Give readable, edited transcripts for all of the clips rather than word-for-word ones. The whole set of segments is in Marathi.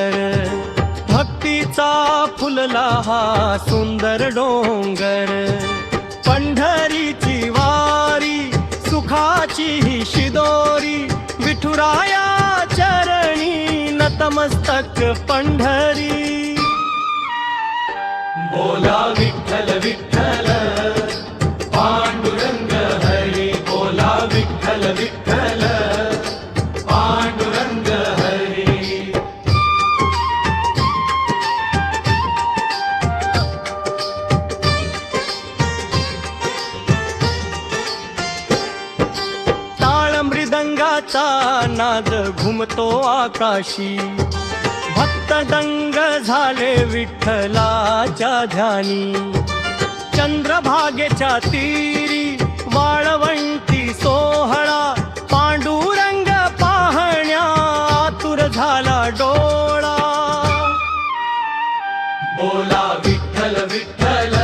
डोंगर, भक्तीचा फुलला हा सुंदर डोंगर। पंढरीची वारी सुखाची ही शिदोरी, विठुराया चरणी नतमस्तक पंढरी। बोला विठ्ठल विठ्ठल पांडुरंग हरी, बोला विठ्ठल विठ्ठल पांडुरंग हरी। टाळ मृदंगाचा नाद घुमतो आकाशी, भक्त दंग झाले विठ्ठलाच्या ध्यानी। चंद्रभागेच्या तीरी वाळवंटी सोहळा, पांडुरंग पाहण्या आतुर झाला डोळा। बोला विठ्ठल विठ्ठल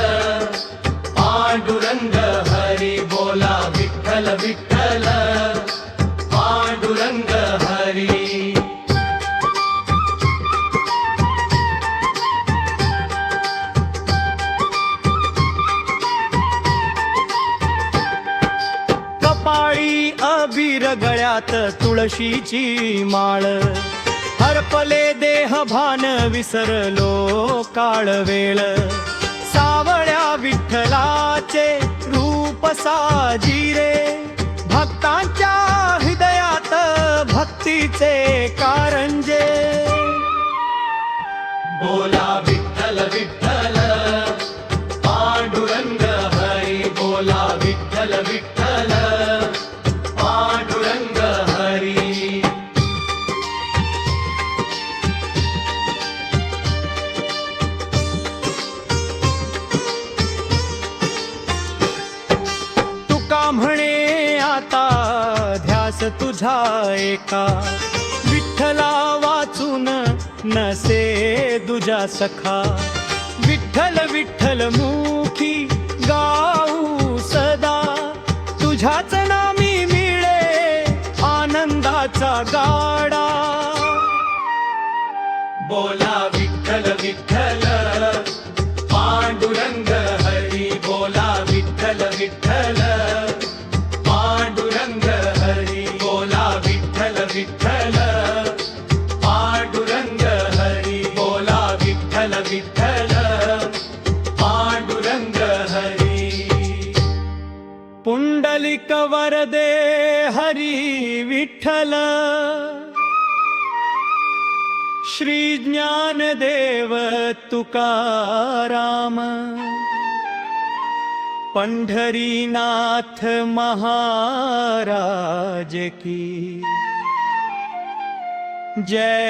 पांडुरंग हरी, बोला विठ्ठल विठ्ठल पांडुरंग हरी। कपाळी अबीर गळ्यात तुळशीची माळ, हरपले देह भान विसरलो काळ वेळ। सावळ्या विठ्ठलाचे रूप साजिरे, भक्तांच्या हृदयात भक्तीचे कारंजे। बोला विठ्ठल विठ्ठल पांडुरंग हरी, बोला विठ्ठल विठ्ठल पांडुरंग हरी। तुका म्हणे आता ध्यास तुझा एका, विठ्ठला वाचून नसे दुजा सखा। विठ्ठल विठ्ठल मुखी गाऊ सदा, तुझ्याच नामी मिळे आनंदाचा गाडा। बोला विठ्ठल विठ्ठल पांडुरंग हरी, बोला विठ्ठल विठ्ठल पांडुरंग हरी, बोला विठ्ठल विठ्ठल पांडुरंग हरी, बोला विठ्ठल विठ्ठल पांडुरंग हरी। पुंडलिक वरदे हरी विठ्ठल, श्री ज्ञानदेव तुकाराम। पंढरीनाथ महाराज की जय।